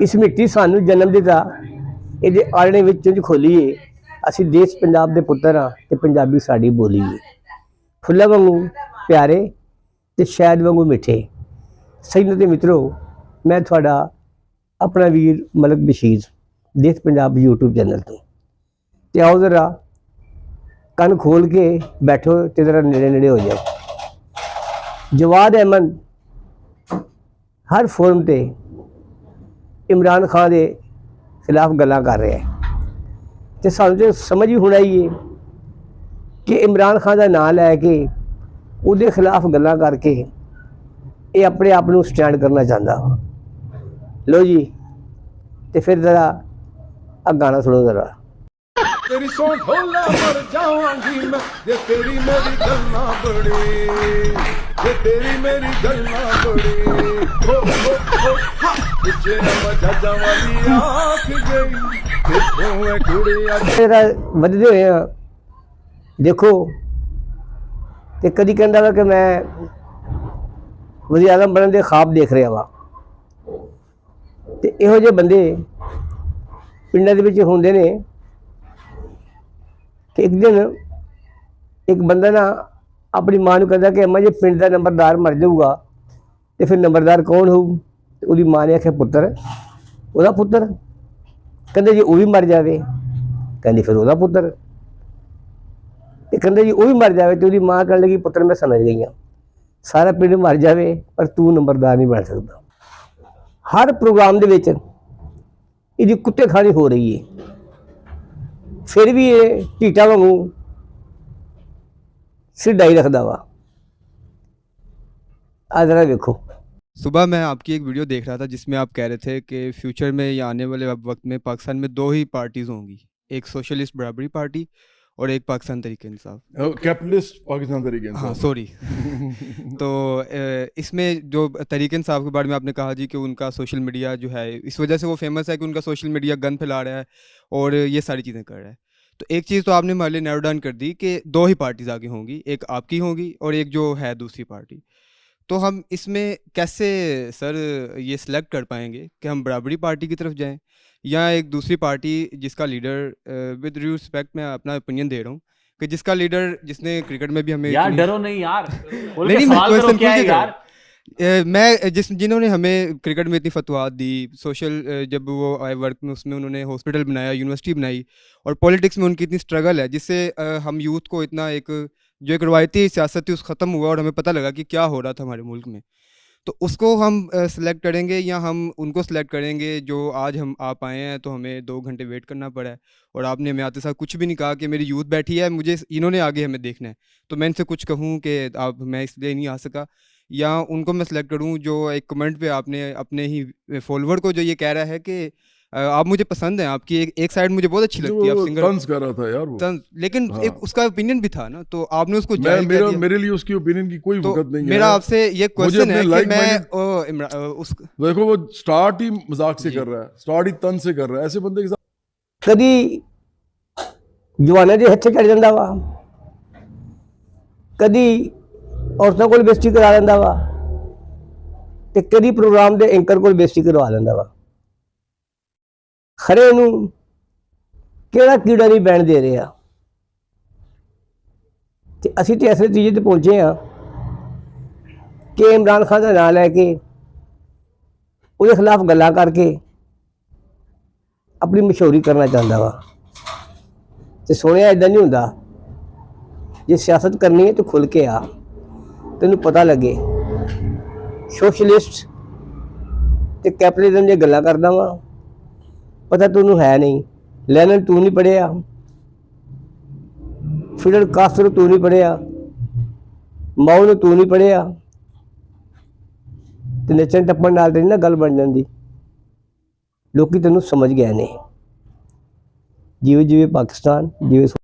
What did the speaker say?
इस मिट्टी सानू जन्म दिता, ये आलने विच खोलीए। असी देश पंजाब दे पुत्तर हाँ ते पंजाबी साडी बोली है। फुल्लां वांगू प्यारे ते शहद वांगू मिठे। सही ते मित्रों, मैं थोड़ा अपना वीर मलक बशीर देश पंजाब यूट्यूब चैनल तो ते आओ जरा कन खोल के बैठो ते जरा नेड़े नेड़े हो जाओ। जवाद अहमद हर फोरम ते इमरान खान के खिलाफ गल्लां कर रहा है तो सानू समझ भी होना ही है कि इमरान खान का नाम लैके उसके खिलाफ गल्लां करके ये अपने आप को स्टैंड करना चाहता। लो जी, तो फिर जरा आ गाना सुनो जरा। तेरी सौं ढोला मर जावांगी मैं जे तेरी मेरी गल्ला बड़ी, जे तेरी मेरी गल्ला बड़ी। हो हा तुझे मजा जवानी आख गई किथों है कुड़िया। तेरा वधदे होए आ देखो ते कदी कहंदा वा कि मैं वज़ीर आज़म बनने के ख्वाब देख रहा वा। ते इहो जे बंदे पिंडां दे विच हुंदे ने कि एक दिन एक बंदा ना अपनी मां को कहता कि अम्मा जी पिंड का नंबरदार मर जाऊगा तो फिर नंबरदार कौन हो? उसकी मां ने आख्या पुत्र वह पुत्र। कहते जी वह भी मर जाए, कहती फिर वह पुत्र। कहते जी वह भी मर जाए तो उसकी मां कहने लगी पुत्र मैं समझ गई हाँ, सारा पिंड मर जाए पर तू नंबरदार नहीं बन सकता। हर प्रोग्राम के इसकी कुत्ते खानी हो रही है, फिर भी ये ढीटा वांगू सिर डाई रखता वा। आ जरा देखो। सुबह मैं आपकी एक वीडियो देख रहा था जिसमें आप कह रहे थे कि फ्यूचर में या आने वाले वक्त में पाकिस्तान में दो ही पार्टीज़ होंगी, एक सोशलिस्ट बराबरी पार्टी और एक पाकिस्तान तहरीक इंसाफ, कैपिटलिस्ट पाकिस्तान तहरीक इंसाफ। हाँ सॉरी तो इसमें जो तहरीक इंसाफ के बारे में आपने कहा जी कि उनका सोशल मीडिया जो है इस वजह से वो फेमस है कि उनका सोशल मीडिया गन फैला रहा है और ये सारी चीज़ें कर रहा है। तो एक चीज़ तो आपने हमारे लिए नैरो डाउन कर दी कि दो ही पार्टीज़ आगे होंगी, एक आपकी होंगी और एक जो है दूसरी पार्टी। तो हम इसमें कैसे सर ये सिलेक्ट कर पाएंगे कि हम बराबरी पार्टी की तरफ जाएं या एक दूसरी पार्टी जिसका लीडर विद रिस्पेक्ट मैं अपना ओपिनियन दे रहा हूँ कि जिसका लीडर जिसने क्रिकेट में भी हमें यार डरो नहीं यार, नहीं सवाल करो क्या है यार। मैं जिन्होंने हमें क्रिकेट में इतनी फतवाहत दी, सोशल जब वो आए वर्क में उसमें उन्होंने हॉस्पिटल बनाया, यूनिवर्सिटी बनाई और पॉलिटिक्स में उनकी इतनी स्ट्रगल है जिससे हम यूथ को इतना एक जो एक रवायती सियासत थी उस ख़त्म हुआ और हमें पता लगा कि क्या हो रहा था हमारे मुल्क में। तो उसको हम सिलेक्ट करेंगे या हम उनको सिलेक्ट करेंगे जो आज हम आप आए हैं तो हमें 2 घंटे वेट करना पड़ा है और आपने हमें आते साथ कुछ भी नहीं कहा कि मेरी यूथ बैठी है, मुझे इन्होंने आगे हमें देखना है तो मैं इनसे कुछ कहूँ कि आप मैं इसलिए नहीं आ सका, या उनको मैं सिलेक्ट करूँ जो एक कमेंट पे आपने अपने ही फॉलोवर को जो ये कह रहा है कि आप मुझे पसंद हैं, आपकी एक साइड मुझे बहुत अच्छी लगती है, आप सिंगर तंज कर रहा था यार वो लेकिन हाँ। एक उसका ओपिनियन भी था ना तो आपने उसको मेरे लिए उसकी ओपिनियन की कोई तो वक़्त नहीं है। मेरा आपसे ये क्वेश्चन है कि देखो वो स्टार्ट ही मजाक से कर रहा है, स्टार्ट ही तंज से कर रहा है, ऐसे बंदे के साथ कदी जवाना के हथे चढ़ जाता वा, कदी औरतों को बेइज्जती करा लेंदा वा ते कदी प्रोग्राम के एंकर को बेइज्जती करवा लेंदा वा। खरे नूं किहड़ा कीड़ा नहीं बैण दे रहा ते असीं ते इस नतीजे ते पहुंचे हाँ कि इमरान खान का नाम लैके उसके खिलाफ गल्लां करके अपनी मशहूरी करना चाहता वा। ते सोनिया इदां नहीं हुंदा, जे सियासत करनी है तो खुल के आ, तेनू पता लगे। सोशलिस्ट ते कैपिटलिज्म दी गल्लां करदा वा, पता तूनू है नहीं। लैनन तू नहीं पढ़िया, फिडल कास्ट्रो तू नहीं पढ़िया, माओ ने तू नहीं पढ़िया ते नचन टप्पन नाल ते ना गल बन जाती। लोग तेनू समझ गए ने। जीवे जीवे पाकिस्तान, जीवे